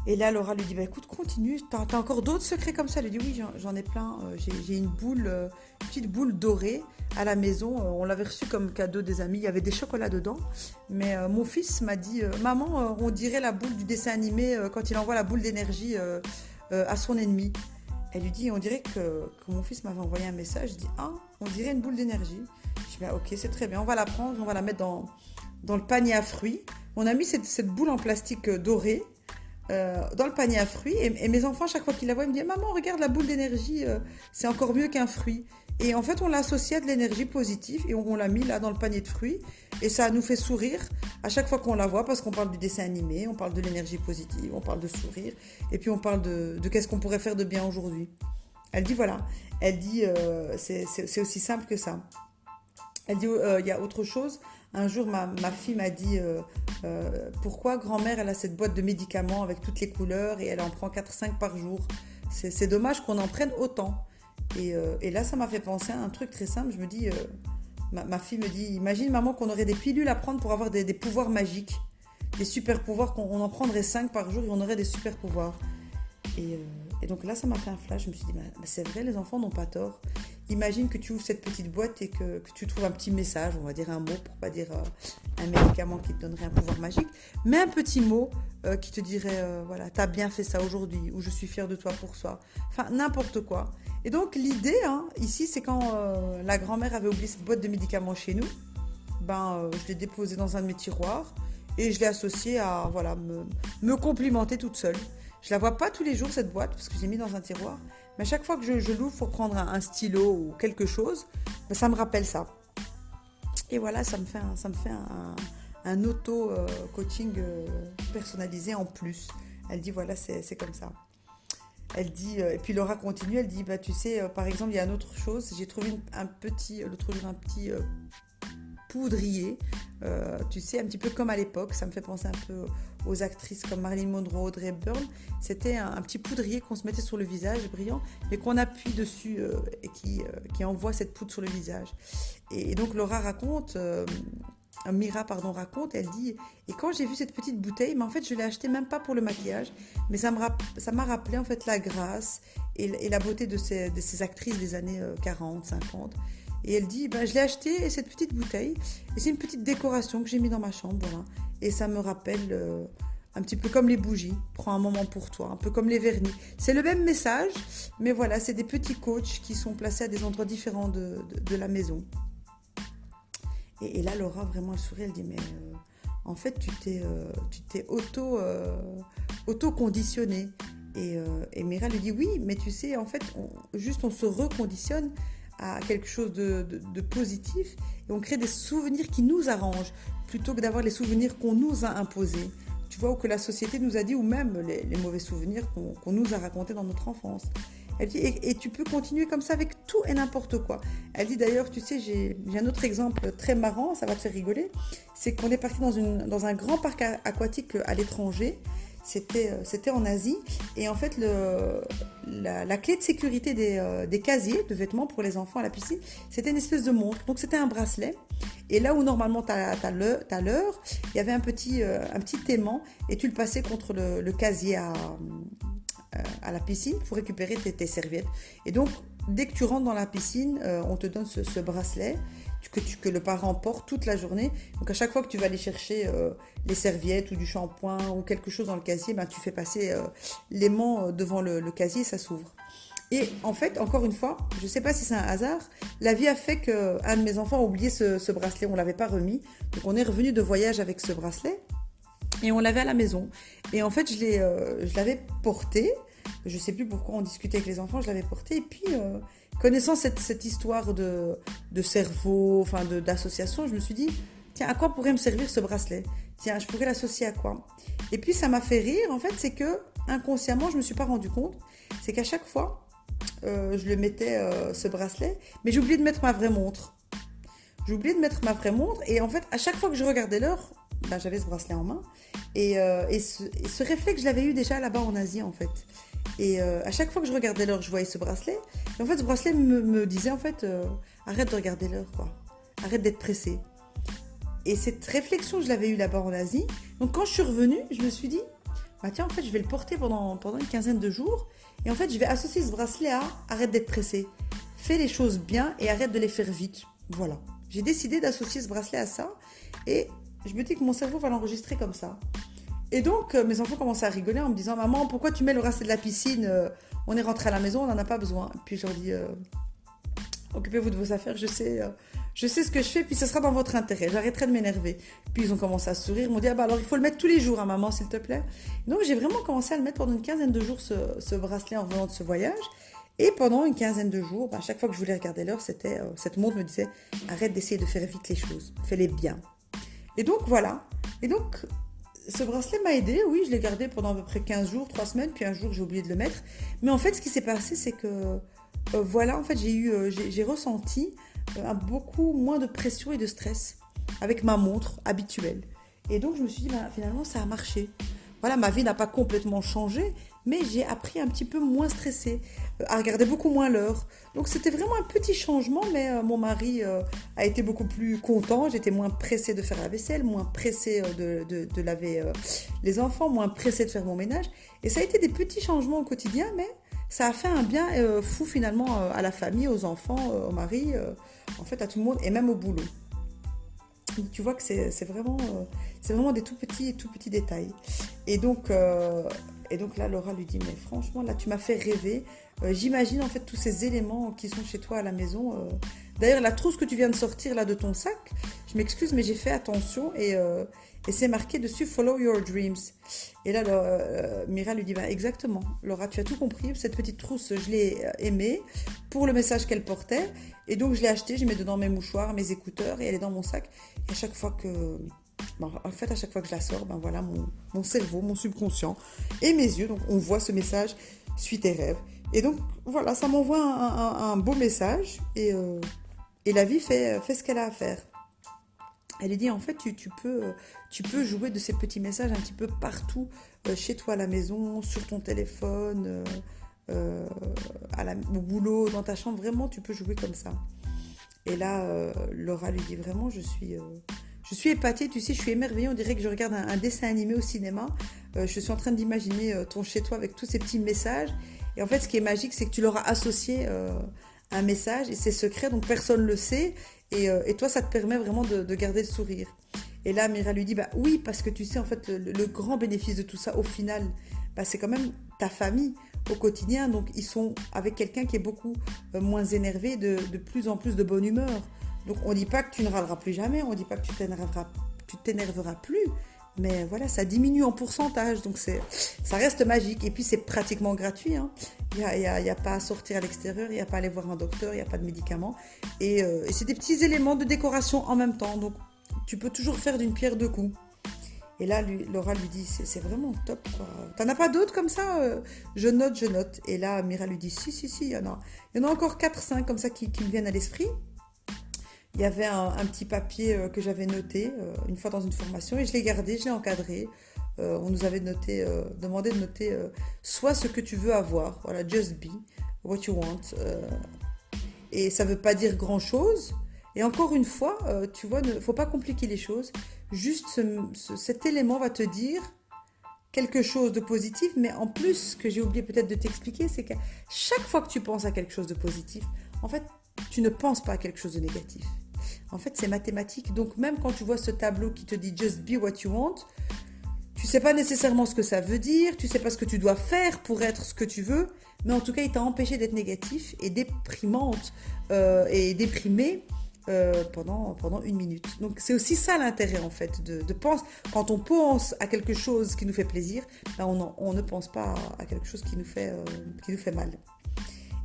Et là, Laura lui dit, écoute, continue, t'as encore d'autres secrets comme ça? Elle lui dit, oui, j'en ai plein. J'ai une petite boule dorée à la maison. On l'avait reçue comme cadeau des amis. Il y avait des chocolats dedans. Mais mon fils m'a dit, maman, on dirait la boule du dessin animé quand il envoie la boule d'énergie à son ennemi. Elle lui dit, on dirait que mon fils m'avait envoyé un message. Je dis, on dirait une boule d'énergie. Je dis, ok, c'est très bien, on va la prendre, on va la mettre dans le panier à fruits. On a mis cette boule en plastique dorée dans le panier à fruits et mes enfants, chaque fois qu'ils la voient, ils me disent, maman, regarde la boule d'énergie, c'est encore mieux qu'un fruit. Et en fait, on l'a associé à de l'énergie positive et on l'a mis là dans le panier de fruits et ça nous fait sourire à chaque fois qu'on la voit parce qu'on parle du dessin animé, on parle de l'énergie positive, on parle de sourire et puis on parle de qu'est-ce qu'on pourrait faire de bien aujourd'hui. Elle dit voilà, elle dit c'est aussi simple que ça. Elle dit il y a autre chose. Un jour, ma fille m'a dit pourquoi grand-mère elle a cette boîte de médicaments avec toutes les couleurs et elle en prend 4-5 par jour. C'est dommage qu'on en prenne autant. Et là, ça m'a fait penser à un truc très simple. Je me dis, Ma fille me dit, imagine maman qu'on aurait des pilules à prendre pour avoir des pouvoirs magiques, des super pouvoirs, qu'on en prendrait 5 par jour et on aurait des super pouvoirs. Et donc là, ça m'a fait un flash. Je me suis dit, c'est vrai, les enfants n'ont pas tort. Imagine que tu ouvres cette petite boîte et que tu trouves un petit message, on va dire un mot pour pas dire un médicament qui te donnerait un pouvoir magique, mais un petit mot qui te dirait, voilà, t'as bien fait ça aujourd'hui, ou je suis fière de toi pour ça. Enfin, n'importe quoi. Et donc l'idée, ici, c'est quand la grand-mère avait oublié cette boîte de médicaments chez nous, je l'ai déposée dans un de mes tiroirs et je l'ai associée à, voilà, me complimenter toute seule. Je la vois pas tous les jours cette boîte parce que j'ai mis dans un tiroir, mais à chaque fois que je l'ouvre pour prendre un stylo ou quelque chose, ça me rappelle ça. Et voilà, ça me fait un auto-coaching personnalisé en plus. Elle dit voilà, c'est comme ça. Elle dit, et puis Laura continue, elle dit, tu sais, par exemple, il y a une autre chose, j'ai trouvé l'autre jour un petit poudrier, tu sais, un petit peu comme à l'époque, ça me fait penser un peu aux actrices comme Marilyn Monroe, Audrey Hepburn. C'était un petit poudrier qu'on se mettait sur le visage, brillant, mais qu'on appuie dessus et qui envoie cette poudre sur le visage. Et donc Laura raconte, Mira raconte, elle dit, et quand j'ai vu cette petite bouteille, mais en fait je l'ai achetée même pas pour le maquillage, mais ça m'a rappelé en fait la grâce et la beauté de ces actrices des années 40, 50. Et elle dit, je l'ai acheté, cette petite bouteille, et c'est une petite décoration que j'ai mis dans ma chambre, voilà. Et ça me rappelle un petit peu comme les bougies, prends un moment pour toi, un peu comme les vernis. C'est le même message, mais voilà, c'est des petits coachs qui sont placés à des endroits différents de la maison. Et là, Laura, vraiment, elle sourit, elle dit, mais en fait, tu t'es auto-conditionné. Et Mira lui dit, oui, mais tu sais, en fait, on se reconditionne à quelque chose de positif et on crée des souvenirs qui nous arrangent plutôt que d'avoir les souvenirs qu'on nous a imposés, tu vois, ou que la société nous a dit, ou même les mauvais souvenirs qu'on nous a racontés dans notre enfance. Elle dit, et tu peux continuer comme ça avec tout et n'importe quoi. Elle dit d'ailleurs, tu sais, j'ai un autre exemple très marrant, ça va te faire rigoler, c'est qu'on est parti dans un grand parc aquatique à l'étranger. C'était en Asie et en fait la clé de sécurité des casiers de vêtements pour les enfants à la piscine, c'était une espèce de montre, donc c'était un bracelet et là où normalement t'as l'heure, il y avait un petit aimant et tu le passais contre le casier à la piscine pour récupérer tes serviettes. Et donc dès que tu rentres dans la piscine, on te donne ce bracelet que le parent porte toute la journée. Donc à chaque fois que tu vas aller chercher les serviettes ou du shampoing ou quelque chose dans le casier, tu fais passer l'aimant devant le casier et ça s'ouvre. Et en fait, encore une fois, je ne sais pas si c'est un hasard, la vie a fait qu'un de mes enfants a oublié ce bracelet, on ne l'avait pas remis. Donc on est revenu de voyage avec ce bracelet et on l'avait à la maison. Et en fait, je l'avais porté. Je ne sais plus pourquoi on discutait avec les enfants, je l'avais porté. Et puis, connaissant cette histoire de cerveau, d'association, je me suis dit, tiens, à quoi pourrait me servir ce bracelet ? Tiens, je pourrais l'associer à quoi ? Et puis, ça m'a fait rire, en fait, c'est que, inconsciemment, je ne me suis pas rendu compte, c'est qu'à chaque fois, je le mettais, ce bracelet, mais j'ai oublié de mettre ma vraie montre. Et en fait, à chaque fois que je regardais l'heure, j'avais ce bracelet en main. Et ce réflexe, je l'avais eu déjà là-bas en Asie, en fait. Et à chaque fois que je regardais l'heure, je voyais ce bracelet. Et en fait, ce bracelet me disait, en fait, arrête de regarder l'heure, quoi. Arrête d'être pressé. Et cette réflexion, je l'avais eue là-bas en Asie. Donc, quand je suis revenue, je me suis dit, tiens, en fait, je vais le porter pendant une quinzaine de jours. Et en fait, je vais associer ce bracelet à arrête d'être pressé. Fais les choses bien et arrête de les faire vite. Voilà. J'ai décidé d'associer ce bracelet à ça. Et je me dis que mon cerveau va l'enregistrer comme ça. Et donc, mes enfants commençaient à rigoler en me disant, maman, pourquoi tu mets le bracelet de la piscine ? On est rentré à la maison, on n'en a pas besoin. Puis je leur dis, occupez-vous de vos affaires, je sais ce que je fais, puis ce sera dans votre intérêt. J'arrêterai de m'énerver. Puis ils ont commencé à sourire, ils m'ont dit, alors il faut le mettre tous les jours, maman, s'il te plaît. Et donc j'ai vraiment commencé à le mettre pendant une quinzaine de jours, ce bracelet en revenant de ce voyage. Et pendant une quinzaine de jours, chaque fois que je voulais regarder l'heure, cette montre me disait, arrête d'essayer de faire vite les choses, fais-les bien. Et donc voilà. Et donc, ce bracelet m'a aidé, oui, je l'ai gardé pendant à peu près 15 jours, 3 semaines, puis un jour j'ai oublié de le mettre. Mais en fait, ce qui s'est passé, c'est que, en fait, j'ai ressenti beaucoup moins de pression et de stress avec ma montre habituelle. Et donc, je me suis dit, finalement, ça a marché. voilà, ma vie n'a pas complètement changé, mais j'ai appris un petit peu moins stressé, à regarder beaucoup moins l'heure. Donc c'était vraiment un petit changement, mais mon mari a été beaucoup plus content. J'étais moins pressée de faire la vaisselle, moins pressée de laver les enfants, moins pressée de faire mon ménage. Et ça a été des petits changements au quotidien, mais ça a fait un bien fou finalement à la famille, aux enfants, au mari, en fait à tout le monde, et même au boulot. Tu vois que c'est vraiment des tout petits détails. Et donc, euh, et donc là, Laura lui dit, mais franchement, là, tu m'as fait rêver. J'imagine en fait tous ces éléments qui sont chez toi à la maison. D'ailleurs, la trousse que tu viens de sortir là de ton sac, je m'excuse, mais j'ai fait attention et c'est marqué dessus Follow Your Dreams. Et là, Mira lui dit, bah, exactement, Laura, tu as tout compris. Cette petite trousse, je l'ai aimée pour le message qu'elle portait. Et donc, je l'ai achetée, je mets dedans mes mouchoirs, mes écouteurs et elle est dans mon sac. Et à chaque fois que bon, en fait, à chaque fois que je la sors, ben voilà, mon cerveau, mon subconscient et mes yeux, donc on voit ce message, suis tes rêves. Et donc, voilà, ça m'envoie un beau message et la vie fait ce qu'elle a à faire. Elle lui dit, en fait, tu peux jouer de ces petits messages un petit peu partout, chez toi à la maison, sur ton téléphone, au boulot, dans ta chambre, vraiment, tu peux jouer comme ça. Et là, Laura lui dit, vraiment, je suis épatée, tu sais, je suis émerveillée, on dirait que je regarde un dessin animé au cinéma. Je suis en train d'imaginer ton chez-toi avec tous ces petits messages. Et en fait, ce qui est magique, c'est que tu leur as associé un message et c'est secret, donc personne ne le sait. Et toi, ça te permet vraiment de garder le sourire. Et là, Mira lui dit, bah oui, parce que tu sais, en fait, le grand bénéfice de tout ça, au final, bah, c'est quand même ta famille au quotidien. Donc, ils sont avec quelqu'un qui est beaucoup moins énervé, de plus en plus de bonne humeur. Donc, on ne dit pas que tu ne râleras plus jamais, on ne dit pas que tu t'énerveras plus. Mais voilà, ça diminue en pourcentage, donc ça reste magique. Et puis, c'est pratiquement gratuit, hein. Il n'y a pas à sortir à l'extérieur, il n'y a pas à aller voir un docteur, il n'y a pas de médicaments. Et c'est des petits éléments de décoration en même temps. Donc, tu peux toujours faire d'une pierre deux coups. Et là, Laura lui dit, c'est vraiment top, quoi. T'en as pas d'autres comme ça Je note, je note. Et là, Mira lui dit, si, il y en a. Il y en a encore 4-5 comme ça qui me viennent à l'esprit. Il y avait un petit papier que j'avais noté une fois dans une formation et je l'ai gardé, je l'ai encadré. On nous avait demandé de noter soit ce que tu veux avoir, voilà, just be what you want. Et ça ne veut pas dire grand-chose. Et encore une fois, tu vois, il ne faut pas compliquer les choses. Juste cet élément va te dire quelque chose de positif, mais en plus, ce que j'ai oublié peut-être de t'expliquer, c'est qu'à chaque fois que tu penses à quelque chose de positif, en fait, tu ne penses pas à quelque chose de négatif. En fait, c'est mathématique. Donc, même quand tu vois ce tableau qui te dit « Just be what you want », tu ne sais pas nécessairement ce que ça veut dire, tu ne sais pas ce que tu dois faire pour être ce que tu veux, mais en tout cas, il t'a empêché d'être négatif et déprimante et déprimé pendant une minute. Donc, c'est aussi ça l'intérêt, en fait, de penser. Quand on pense à quelque chose qui nous fait plaisir, ben on ne pense pas à quelque chose qui nous fait mal.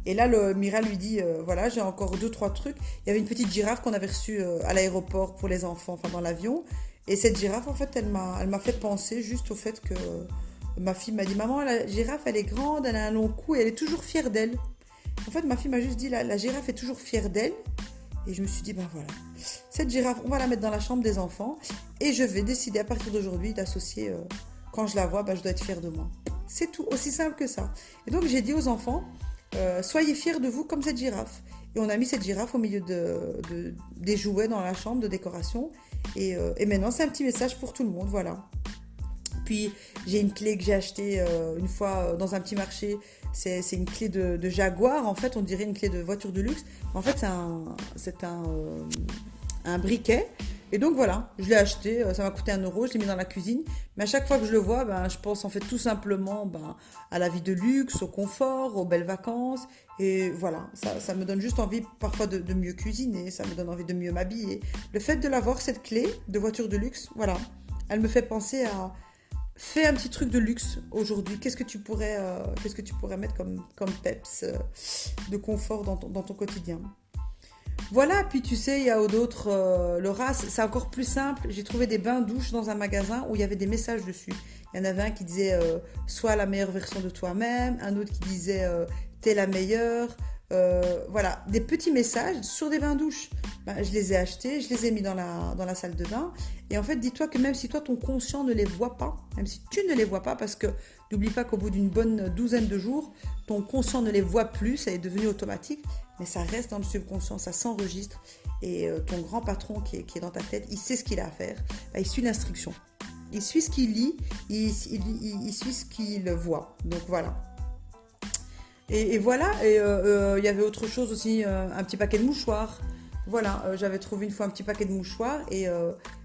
Et là, Mira lui dit, voilà, j'ai encore 2-3 trucs. Il y avait une petite girafe qu'on avait reçue à l'aéroport pour les enfants, enfin dans l'avion. Et cette girafe, en fait, elle m'a fait penser juste au fait que ma fille m'a dit, maman, la girafe, elle est grande, elle a un long cou et elle est toujours fière d'elle. En fait, ma fille m'a juste dit, la girafe est toujours fière d'elle. Et je me suis dit, ben voilà, cette girafe, on va la mettre dans la chambre des enfants. Et je vais décider à partir d'aujourd'hui d'associer, quand je la vois, ben, je dois être fière de moi. C'est tout, aussi simple que ça. Et donc, j'ai dit aux enfants, soyez fiers de vous comme cette girafe. Et on a mis cette girafe au milieu des jouets dans la chambre de décoration. Et maintenant, c'est un petit message pour tout le monde, voilà. Puis, j'ai une clé que j'ai achetée une fois dans un petit marché. C'est une clé de Jaguar, en fait, on dirait une clé de voiture de luxe. En fait, c'est un briquet. Et donc voilà, je l'ai acheté, ça m'a coûté 1 €, je l'ai mis dans la cuisine. Mais à chaque fois que je le vois, ben, je pense en fait tout simplement à la vie de luxe, au confort, aux belles vacances. Et voilà, ça me donne juste envie parfois de mieux cuisiner, ça me donne envie de mieux m'habiller. Le fait de l'avoir, cette clé de voiture de luxe, voilà, elle me fait penser à... Fais un petit truc de luxe aujourd'hui. Qu'est-ce que tu pourrais mettre comme peps de confort dans ton quotidien? Voilà, puis tu sais, il y a d'autres, Laura, c'est encore plus simple. J'ai trouvé des bains-douches dans un magasin où il y avait des messages dessus. Il y en avait un qui disait « Sois la meilleure version de toi-même », un autre qui disait « T'es la meilleure Voilà, des petits messages sur des bains-douches. Ben, je les ai achetés, je les ai mis dans la salle de bain. Et en fait, dis-toi que même si toi, ton conscient ne les voit pas, même si tu ne les vois pas, parce que n'oublie pas qu'au bout d'une bonne douzaine de jours, ton conscient ne les voit plus, ça est devenu automatique, mais ça reste dans le subconscient, ça s'enregistre. Et ton grand patron qui est dans ta tête, il sait ce qu'il a à faire. Ben, il suit l'instruction. Il suit ce qu'il lit, il suit ce qu'il voit. Donc voilà. Et voilà, et il y avait autre chose aussi, un petit paquet de mouchoirs. Voilà, j'avais trouvé une fois un petit paquet de mouchoirs et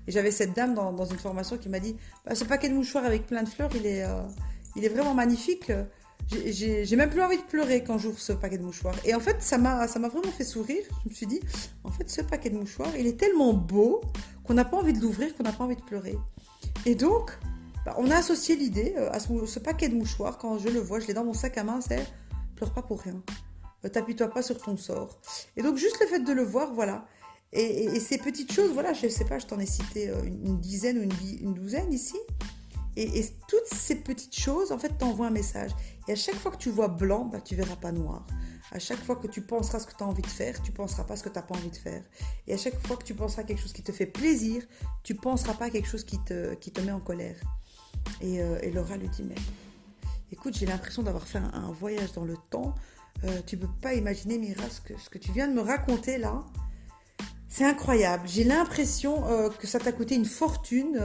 j'avais cette dame dans une formation qui m'a dit bah, ce paquet de mouchoirs avec plein de fleurs, il est vraiment magnifique. J'ai même plus envie de pleurer quand j'ouvre ce paquet de mouchoirs. Et en fait, ça m'a vraiment fait sourire. Je me suis dit, en fait, ce paquet de mouchoirs, il est tellement beau qu'on n'a pas envie de l'ouvrir, qu'on n'a pas envie de pleurer. Et donc, bah, on a associé l'idée à ce paquet de mouchoirs. Quand je le vois, je l'ai dans mon sac à main, c'est pleure pas pour rien. T'appuie-toi pas sur ton sort. Et donc, juste le fait de le voir, voilà. Et ces petites choses, voilà, je sais pas, je t'en ai cité une dizaine ou une douzaine ici. Et toutes ces petites choses, en fait, t'envoient un message. Et à chaque fois que tu vois blanc, bah, tu verras pas noir. À chaque fois que tu penseras ce que tu as envie de faire, tu penseras pas ce que tu n'as pas envie de faire. Et à chaque fois que tu penseras à quelque chose qui te fait plaisir, tu penseras pas à quelque chose qui te met en colère. Et Laura lui dit, mais écoute, j'ai l'impression d'avoir fait un voyage dans le temps. Tu peux pas imaginer, Mira, ce que tu viens de me raconter là. C'est incroyable. J'ai l'impression que ça t'a coûté une fortune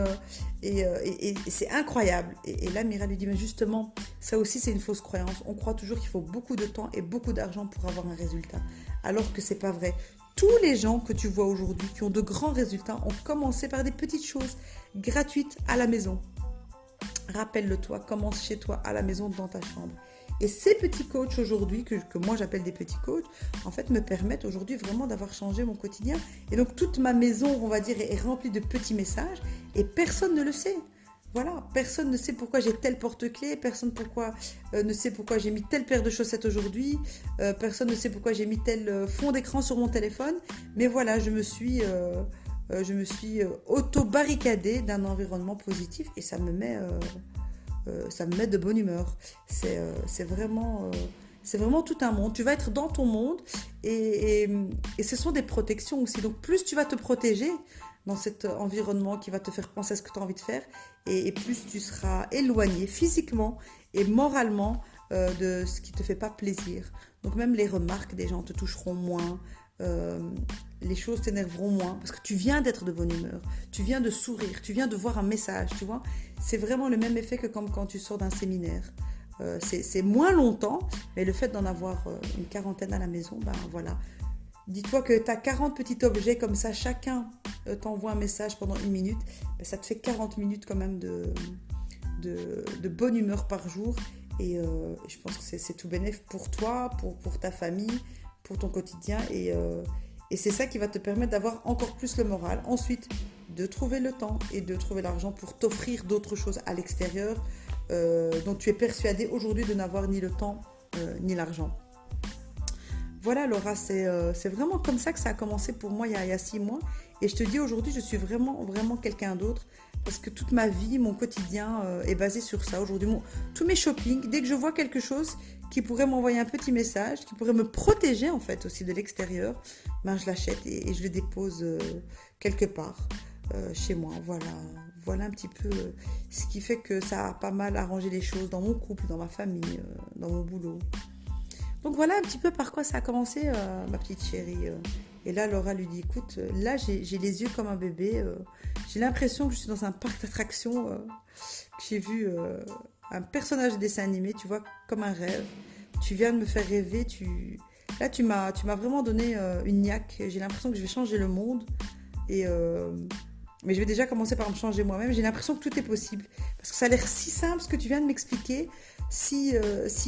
et c'est incroyable. Et là, Mira lui dit, mais justement, ça aussi, c'est une fausse croyance. On croit toujours qu'il faut beaucoup de temps et beaucoup d'argent pour avoir un résultat, alors que c'est pas vrai. Tous les gens que tu vois aujourd'hui qui ont de grands résultats ont commencé par des petites choses gratuites à la maison. Rappelle-le-toi, commence chez toi, à la maison, dans ta chambre. Et ces petits coachs aujourd'hui, que moi j'appelle des petits coachs, en fait me permettent aujourd'hui vraiment d'avoir changé mon quotidien. Et donc toute ma maison, on va dire, est remplie de petits messages et personne ne le sait. Voilà, personne ne sait pourquoi j'ai tel porte-clés, personne ne sait pourquoi j'ai mis telle paire de chaussettes aujourd'hui, personne ne sait pourquoi j'ai mis tel fond d'écran sur mon téléphone. Mais voilà, je me suis auto-barricadée d'un environnement positif et ça me met de bonne humeur. C'est vraiment tout un monde. Tu vas être dans ton monde et ce sont des protections aussi. Donc plus tu vas te protéger dans cet environnement qui va te faire penser à ce que tu as envie de faire et plus tu seras éloigné physiquement et moralement de ce qui ne te fait pas plaisir. Donc même les remarques des gens te toucheront moins. Les choses t'énerveront moins parce que tu viens d'être de bonne humeur, tu viens de sourire, tu viens de voir un message, tu vois. C'est vraiment le même effet que comme quand tu sors d'un séminaire. C'est moins longtemps, mais le fait d'en avoir une quarantaine à la maison, ben voilà. Dis-toi que tu as 40 petits objets comme ça, chacun t'envoie un message pendant 1 minute, ben ça te fait 40 minutes quand même de bonne humeur par jour. Et je pense que c'est tout bénéf pour toi, pour ta famille, pour ton quotidien et c'est ça qui va te permettre d'avoir encore plus le moral. Ensuite, de trouver le temps et de trouver l'argent pour t'offrir d'autres choses à l'extérieur dont tu es persuadé aujourd'hui de n'avoir ni le temps ni l'argent. Voilà Laura, c'est vraiment comme ça que ça a commencé pour moi il y a 6 mois. Et je te dis aujourd'hui, je suis vraiment, vraiment quelqu'un d'autre parce que toute ma vie, mon quotidien est basé sur ça. Aujourd'hui, tous mes shoppings, dès que je vois quelque chose qui pourrait m'envoyer un petit message, qui pourrait me protéger en fait aussi de l'extérieur, ben, je l'achète et je le dépose quelque part chez moi. Voilà un petit peu ce qui fait que ça a pas mal arrangé les choses dans mon couple, dans ma famille, dans mon boulot. Donc voilà un petit peu par quoi ça a commencé, ma petite chérie. Et là, Laura lui dit, écoute, là, j'ai les yeux comme un bébé. J'ai l'impression que je suis dans un parc d'attractions, que j'ai vu un personnage de dessin animé, tu vois, comme un rêve. Tu viens de me faire rêver. Là, tu m'as vraiment donné une niaque. J'ai l'impression que je vais changer le monde. Mais je vais déjà commencer par me changer moi-même. J'ai l'impression que tout est possible. Parce que ça a l'air si simple ce que tu viens de m'expliquer. Si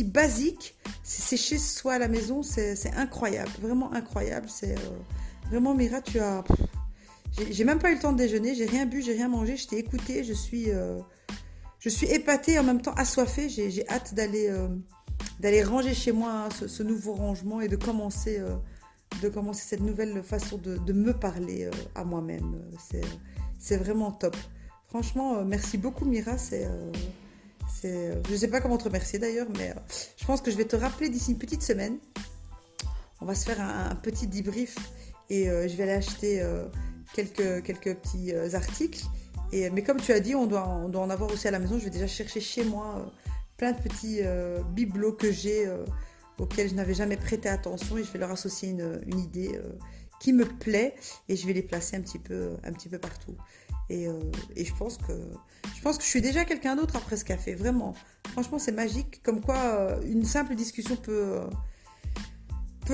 basique, c'est chez soi à la maison, c'est incroyable, vraiment incroyable. C'est vraiment Mira, j'ai même pas eu le temps de déjeuner, j'ai rien bu, j'ai rien mangé, je t'ai écouté, je suis épatée et en même temps assoiffée. J'ai hâte d'aller ranger chez moi ce nouveau rangement et de commencer cette nouvelle façon de me parler à moi-même. C'est vraiment top. Franchement, merci beaucoup Mira, je ne sais pas comment te remercier d'ailleurs, mais je pense que je vais te rappeler d'ici une petite semaine on va se faire un petit débrief et je vais aller acheter quelques petits articles. Mais comme tu as dit, on doit en avoir aussi à la maison. Je vais déjà chercher chez moi plein de petits bibelots que j'ai auxquels je n'avais jamais prêté attention et je vais leur associer une idée qui me plaît et je vais les placer un petit peu partout. Et je pense que je suis déjà quelqu'un d'autre après ce café, vraiment. Franchement, c'est magique. Comme quoi, une simple discussion peut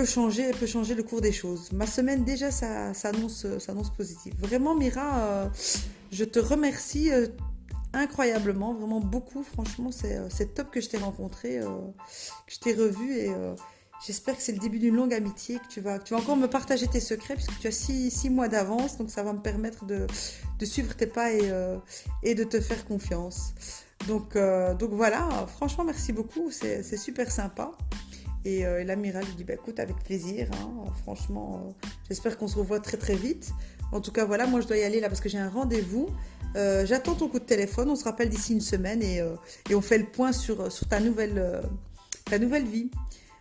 changer le cours des choses. Ma semaine déjà, ça s'annonce positif. Vraiment, Mira, je te remercie incroyablement, vraiment beaucoup. Franchement, c'est top que je t'ai rencontré, que je t'ai revu et j'espère que c'est le début d'une longue amitié, que tu vas encore me partager tes secrets puisque tu as 6 mois d'avance, donc ça va me permettre de suivre tes pas et de te faire confiance. Donc voilà, franchement, merci beaucoup, c'est super sympa. Et l'amiral lui dit, écoute, avec plaisir, hein, franchement, j'espère qu'on se revoit très très vite. En tout cas, voilà, moi je dois y aller là parce que j'ai un rendez-vous. J'attends ton coup de téléphone, on se rappelle d'ici une semaine et on fait le point sur ta nouvelle vie.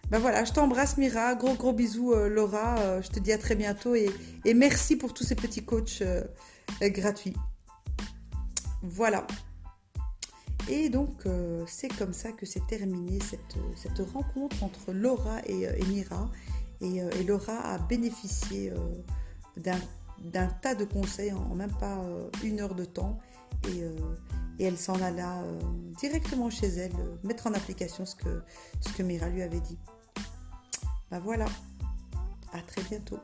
Voilà, je t'embrasse Mira, gros bisous Laura, je te dis à très bientôt et merci pour tous ces petits coachs gratuits. Voilà. Et donc, c'est comme ça que s'est terminée cette rencontre entre Laura et Mira. Et Laura a bénéficié d'un tas de conseils en même pas 1 heure de temps. Et elle s'en alla directement chez elle, mettre en application ce que Mira lui avait dit. Voilà, à très bientôt.